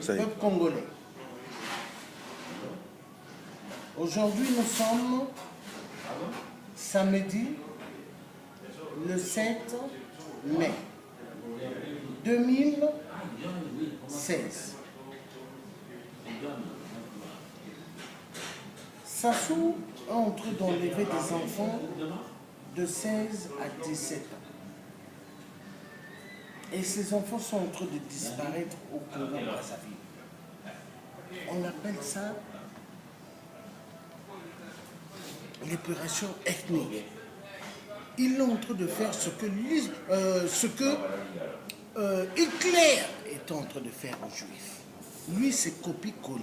Peuple congolais. Aujourd'hui, nous sommes samedi le 7 mai 2016. Sassou est en train d'enlever des enfants de 16 à 17 ans. Et ces enfants sont en train de disparaître au Congo-Brazzaville. On appelle ça l'épuration ethnique. Ils sont en train de faire ce que Hitler est en train de faire aux Juifs. Lui, c'est copie-coller.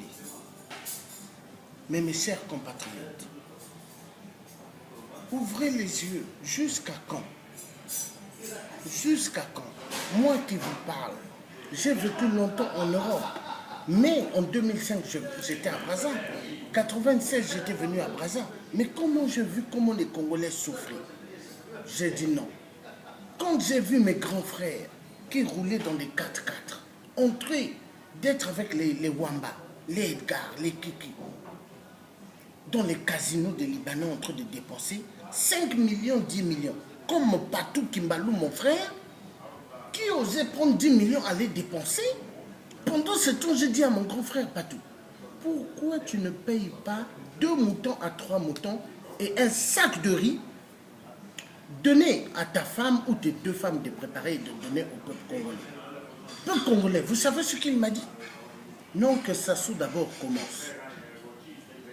Mais mes chers compatriotes, ouvrez les yeux. Jusqu'à quand? Jusqu'à quand? Moi qui vous parle, j'ai vécu longtemps en Europe. Mais en 2005, j'étais à Brazza. En 1996, j'étais venu à Brazza. Mais comment j'ai vu comment les Congolais souffraient? J'ai dit non. Quand j'ai vu mes grands frères qui roulaient dans des 4x4, entrer, d'être avec les Wamba, les Edgar, les Kiki, dans les casinos des Libanais en train de dépenser 5 millions, 10 millions. Comme Patou Kimbalou, mon frère, qui osait prendre 10 millions à les dépenser. Pendant ce temps, j'ai dit à mon grand frère Patou, pourquoi tu ne payes pas 2 moutons à 3 moutons et un sac de riz, donner à ta femme ou tes 2 femmes de préparer et de donner au peuple congolais. Peuple congolais, vous savez ce qu'il m'a dit? Non, que Sassou d'abord commence.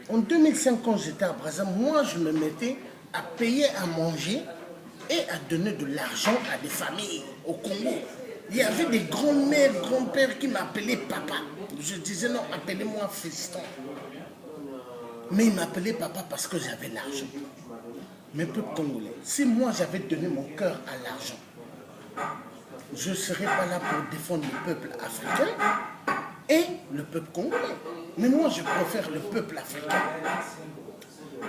En 2005, quand j'étais à Brazza, moi je me mettais à payer à manger et à donner de l'argent à des familles au Congo. Il y avait des grands-mères, grands-pères qui m'appelaient papa. Je disais non, appelez-moi fiston. Mais ils m'appelaient papa parce que j'avais l'argent. Mais peuple congolais, si moi j'avais donné mon cœur à l'argent, je ne serais pas là pour défendre le peuple africain et le peuple congolais. Mais moi je préfère le peuple africain.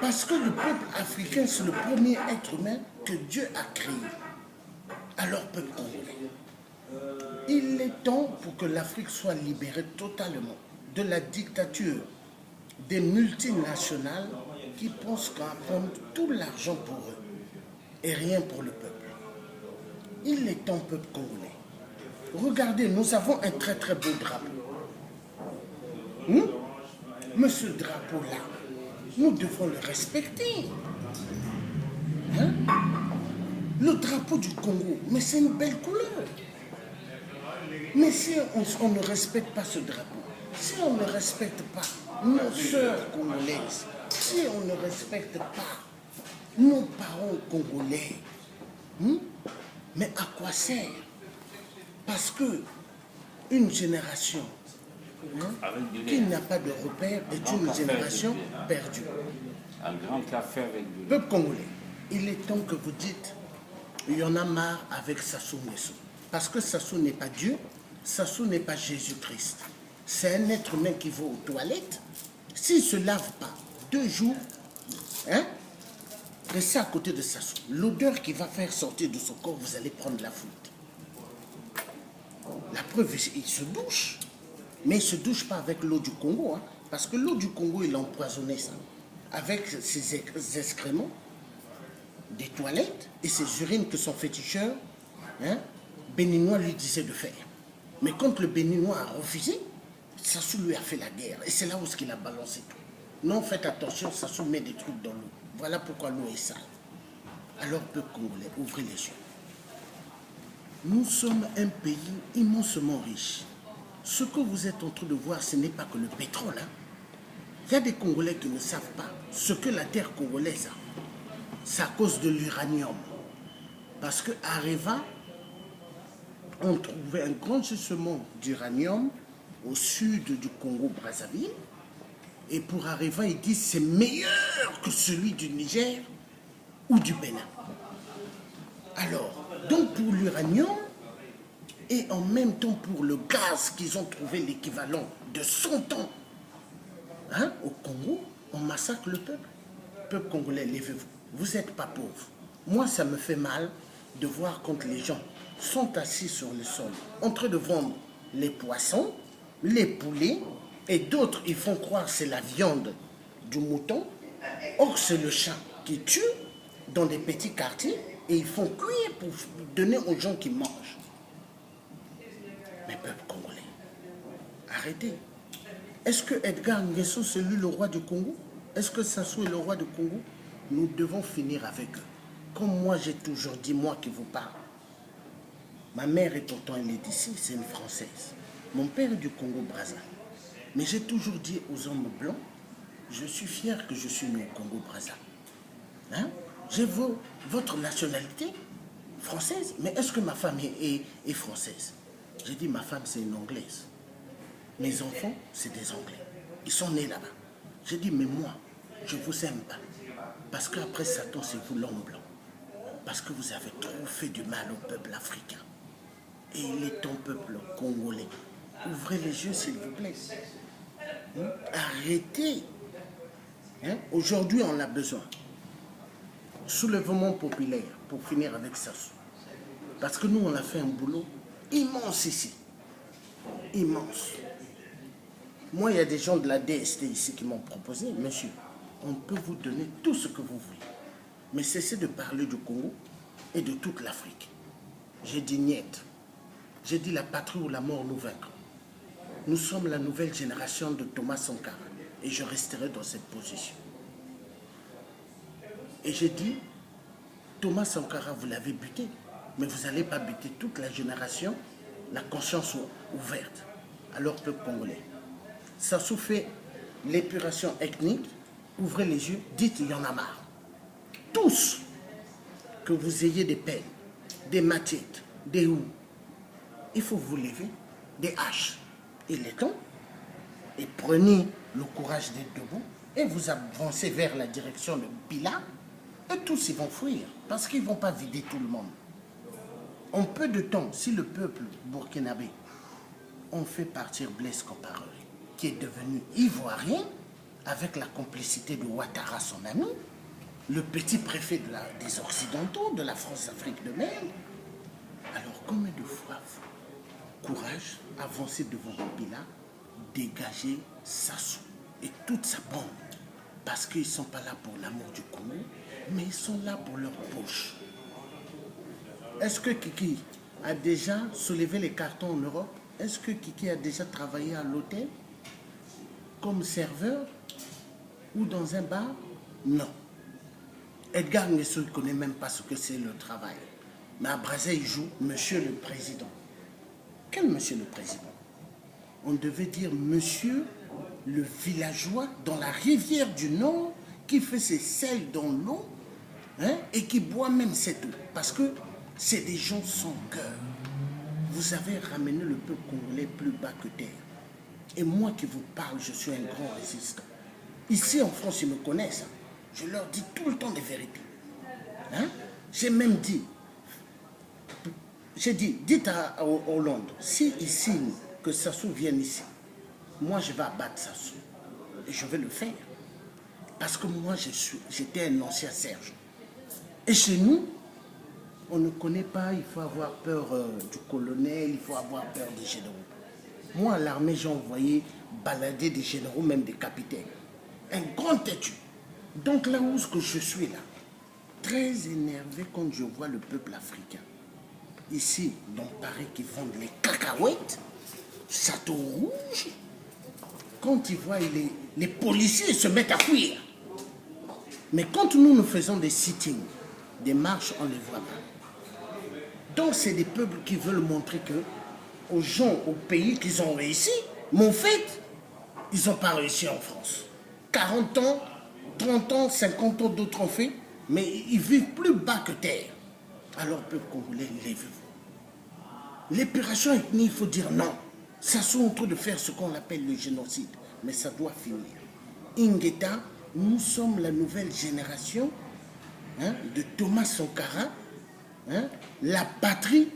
Parce que le peuple africain, c'est le premier être humain que Dieu a créé. Alors, peuple congolais, il est temps pour que l'Afrique soit libérée totalement de la dictature des multinationales qui pensent qu'à prendre tout l'argent pour eux et rien pour le peuple. Il est temps, peuple congolais. Regardez, nous avons un très très beau drapeau. Mais ce drapeau-là, nous devons le respecter. Hein? Le drapeau du Congo, mais c'est une belle couleur. Mais si on ne respecte pas ce drapeau, si on ne respecte pas nos sœurs congolaises, si on ne respecte pas nos parents congolais, mais à quoi sert? Parce que une génération qui n'a pas de repère est une génération perdue. Un grand café avec du... Peuple congolais, il est temps que vous dites, il y en a marre avec Sassou Nguesso. Parce que Sassou n'est pas Dieu, Sassou n'est pas Jésus-Christ. C'est un être humain qui va aux toilettes. S'il ne se lave pas 2 jours, restez à côté de Sassou. L'odeur qu'il va faire sortir de son corps, vous allez prendre la foudre. La preuve, il se douche. Mais il ne se douche pas avec l'eau du Congo. Parce que l'eau du Congo, il a empoisonné ça. Avec ses excréments, des toilettes et ses urines que son féticheur béninois lui disait de faire. Mais quand le béninois a refusé, Sassou lui a fait la guerre. Et c'est là où il a balancé tout. Non, faites attention, Sassou met des trucs dans l'eau. Voilà pourquoi l'eau est sale. Alors, peuple congolais, ouvrez les yeux. Nous sommes un pays immensement riche. Ce que vous êtes en train de voir, ce n'est pas que le pétrole. Il y a des Congolais qui ne savent pas ce que la terre congolaise a. C'est à cause de l'uranium. Parce qu'à Areva, on trouvait un grand gisement d'uranium au sud du Congo-Brazzaville. Et pour Areva, ils disent que c'est meilleur que celui du Niger ou du Bénin. Alors, donc pour l'uranium, et en même temps pour le gaz qu'ils ont trouvé l'équivalent de 100 ans au Congo, on massacre le peuple. Peuple congolais, levez-vous. Vous n'êtes pas pauvres. Moi, ça me fait mal de voir quand les gens sont assis sur le sol, en train de vendre les poissons, les poulets, et d'autres, ils font croire que c'est la viande du mouton. Or, c'est le chat qui tue dans des petits quartiers et ils font cuire pour donner aux gens qui mangent. Mais peuple congolais, arrêtez. Est-ce que Edgar Nguesso, c'est lui le roi du Congo? Est-ce que Sassou est le roi du Congo? Nous devons finir avec eux. Comme moi, j'ai toujours dit, moi qui vous parle. Ma mère est pourtant, elle est d'ici, c'est une Française. Mon père est du Congo-Brazza. Mais j'ai toujours dit aux hommes blancs, je suis fier que je suis né au Congo-Brazza. Hein? J'ai votre nationalité française, mais est-ce que ma femme est française? J'ai dit, ma femme, c'est une Anglaise. Mes enfants, c'est des Anglais. Ils sont nés là-bas. J'ai dit, mais moi, je ne vous aime pas. Parce qu'après Satan, c'est vous l'homme blanc. Parce que vous avez trop fait du mal au peuple africain. Et il est ton peuple congolais. Ouvrez les yeux, s'il vous plaît. Hein? Arrêtez. Hein? Aujourd'hui, on a besoin. Soulèvement populaire pour finir avec Sassou. Parce que nous, on a fait un boulot immense ici. Immense. Moi, il y a des gens de la DST ici qui m'ont proposé, monsieur, on peut vous donner tout ce que vous voulez. Mais cessez de parler du Congo et de toute l'Afrique. J'ai dit niet. J'ai dit la patrie ou la mort nous vaincra. Nous sommes la nouvelle génération de Thomas Sankara et je resterai dans cette position. Et j'ai dit, Thomas Sankara, vous l'avez buté, mais vous n'allez pas buter toute la génération, la conscience ouverte. Alors, peuple congolais, Sassou fait l'épuration ethnique, ouvrez les yeux, dites il y en a marre. Tous, que vous ayez des pelles, des machettes, des houes, il faut vous lever, des haches et les temps, et prenez le courage d'être debout, et vous avancez vers la direction de Bila, et tous ils vont fuir, parce qu'ils ne vont pas vider tout le monde. En peu de temps, si le peuple burkinabé, on fait partir Blaise Compaoré, qui est devenu ivoirien, avec la complicité de Ouattara, son ami, le petit préfet des Occidentaux, de la France-Afrique de mer. Alors combien de fois vous, courage, avancez devant Kabila, dégagez Sassou et toute sa bande, parce qu'ils ne sont pas là pour l'amour du Congo, mais ils sont là pour leur poche. Est-ce que Kiki a déjà soulevé les cartons en Europe? Est-ce que Kiki a déjà travaillé à l'hôtel comme serveur ou dans un bar? Non. Edgar Nguesso ne connaît même pas ce que c'est le travail. Mais à Brazza, il joue Monsieur le Président. Quel Monsieur le Président? On devait dire Monsieur le villageois dans la rivière du Nord qui fait ses sels dans l'eau, hein, et qui boit même cette eau. Parce que c'est des gens sans cœur. Vous avez ramené le peuple congolais plus bas que terre. Et moi qui vous parle, je suis un grand résistant. Ici en France, ils me connaissent. Je leur dis tout le temps des vérités. Hein? J'ai même dit, dites à Hollande, si il signe que Sassou vienne ici, moi je vais abattre Sassou. Et je vais le faire. Parce que moi, j'étais un ancien sergent. Et chez nous, on ne connaît pas, il faut avoir peur du colonel, il faut avoir peur des généraux. Moi, à l'armée, j'ai envoyé balader des généraux, même des capitaines. Un grand têtu. Donc là où je suis là, très énervé quand je vois le peuple africain. Ici, dans Paris, qui vendent les cacahuètes, château rouge, quand ils voient les policiers se mettent à fuir. Mais quand nous faisons des sittings, des marches, on ne les voit pas. Donc c'est des peuples qui veulent montrer que aux gens, aux pays qu'ils ont réussi, mais en fait, ils n'ont pas réussi en France. 40 ans, 30 ans, 50 ans, d'autres ont fait, mais ils vivent plus bas que terre. Alors, peuple congolais, lèvez-vous. L'épuration ethnique, il faut dire non. Ça sont en train de faire ce qu'on appelle le génocide, mais ça doit finir. Ingeta, nous sommes la nouvelle génération, hein, de Thomas Sankara, hein, la patrie,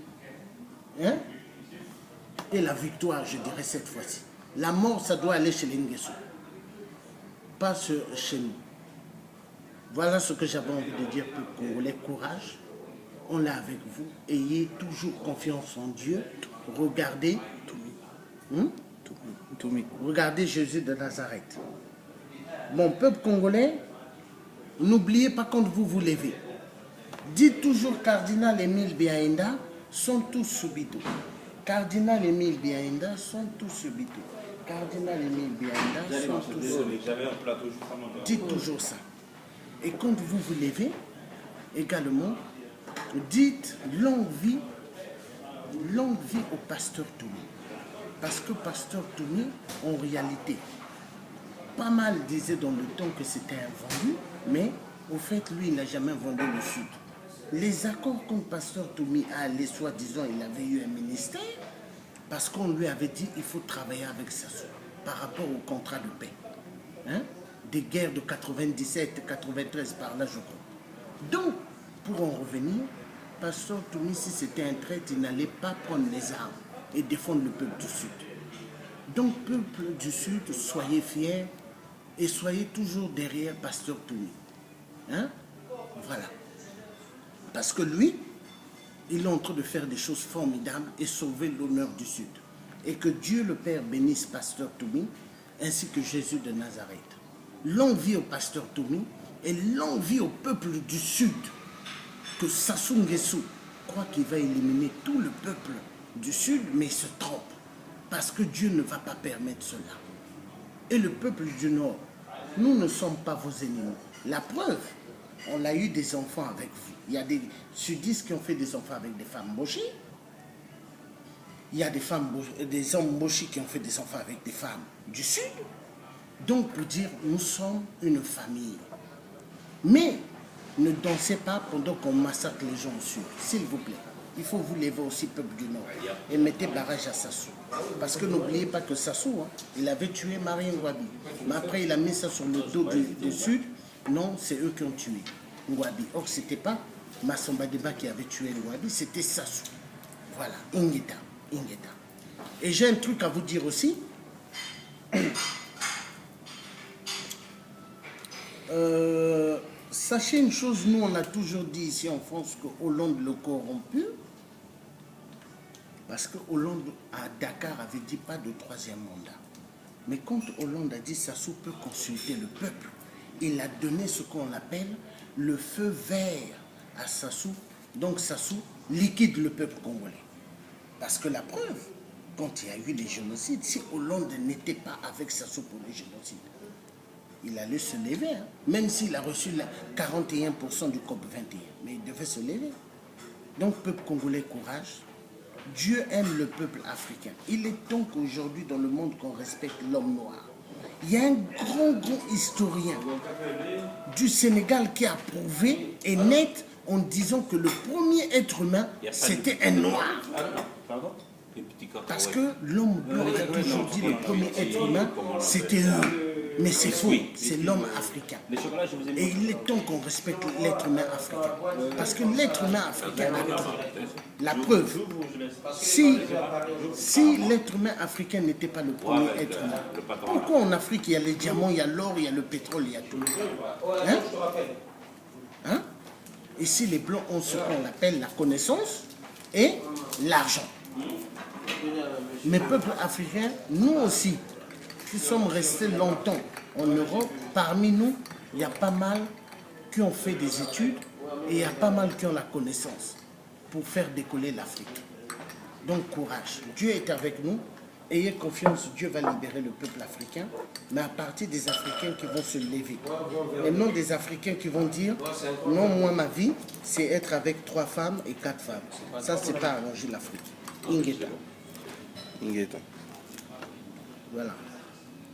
hein, et la victoire, je dirais cette fois-ci. La mort, ça doit aller chez les Nguesso, pas chez nous. Voilà ce que j'avais envie de dire pour Congolais. Courage, on est avec vous. Ayez toujours confiance en Dieu. Regardez, Toumi. Regardez Jésus de Nazareth. Mon peuple congolais, n'oubliez pas quand vous vous levez. Dites toujours Cardinal Émile Biaenda, sont tous subito. Cardinal Émile Biaenda, sont tous subito. Cardinal Émile Biaenda, sont tous subito. Dites toujours ça. Et quand vous vous levez, également, dites longue vie au pasteur Toumi. Parce que pasteur Toumi, en réalité, pas mal disaient dans le temps que c'était un vendu, mais au fait, lui, il n'a jamais vendu le Sud. Les accords contre pasteur Toumi a allé, soi-disant, il avait eu un ministère, parce qu'on lui avait dit il faut travailler avec Sassou par rapport au contrat de paix. Hein? Des guerres de 97, 93 par là, je crois. Donc, pour en revenir, pasteur Toumi, si c'était un traître, il n'allait pas prendre les armes et défendre le peuple du Sud. Donc, peuple du Sud, soyez fiers et soyez toujours derrière pasteur Toumi. Hein? Voilà. Parce que lui, il est en train de faire des choses formidables et sauver l'honneur du Sud. Et que Dieu le Père bénisse pasteur Toumi ainsi que Jésus de Nazareth. Longue vie au pasteur Toumi et longue vie au peuple du Sud. Que Sassou Nguesso croit qu'il va éliminer tout le peuple du Sud, mais il se trompe. Parce que Dieu ne va pas permettre cela. Et le peuple du Nord, nous ne sommes pas vos ennemis. La preuve, on a eu des enfants avec vous. Il y a des sudistes qui ont fait des enfants avec des femmes mochis. Il y a des hommes mochis qui ont fait des enfants avec des femmes du Sud. Donc, pour dire, nous sommes une famille. Mais ne dansez pas pendant qu'on massacre les gens au Sud, s'il vous plaît. Il faut vous lever aussi, peuple du Nord, et mettez barrage à Sassou. Parce que n'oubliez pas que Sassou, hein, il avait tué Marie Ngouabi. Mais après, il a mis ça sur le dos du Sud. Non, c'est eux qui ont tué Ngouabi. Or, ce n'était pas Massamba Deba qui avait tué Ngouabi, c'était Sassou. Voilà, Ingeta. Et j'ai un truc à vous dire aussi. Sachez une chose, nous on a toujours dit ici en France que Hollande le corrompu, parce que Hollande à Dakar avait dit pas de troisième mandat. Mais quand Hollande a dit Sassou peut consulter le peuple, il a donné ce qu'on appelle le feu vert à Sassou. Donc Sassou liquide le peuple congolais. Parce que la preuve, quand il y a eu des génocides, si Hollande n'était pas avec Sassou pour les génocides, il allait se lever, hein, même s'il a reçu 41% du COP 21. Mais il devait se lever. Donc, peuple congolais, courage. Dieu aime le peuple africain. Il est temps qu'aujourd'hui, dans le monde, qu'on respecte l'homme noir. Il y a un grand historien du Sénégal qui a prouvé et net en disant que le premier être humain, c'était un noir. Parce que l'homme blanc a toujours dit le premier être humain, c'était eux. Mais c'est faux, c'est l'homme africain. Et il est temps qu'on respecte l'être humain africain. Parce que l'être humain africain a tout. La preuve, si l'être humain africain n'était pas le premier être humain, pourquoi en Afrique il y a les diamants, il y a l'or, il y a le pétrole, il y a tout? Hein? Ici, les blancs ont ce qu'on appelle la connaissance et l'argent. Mais peuple africain, nous aussi, qui sommes restés longtemps en Europe, parmi nous, il y a pas mal qui ont fait des études et il y a pas mal qui ont la connaissance pour faire décoller l'Afrique. Donc courage, Dieu est avec nous, ayez confiance, Dieu va libérer le peuple africain, mais à partir des Africains qui vont se lever. Et non des Africains qui vont dire, non, moi ma vie, c'est être avec 3 femmes et 4 femmes. Ça, c'est pas arranger l'Afrique. Ingeta. Ingeta. Voilà.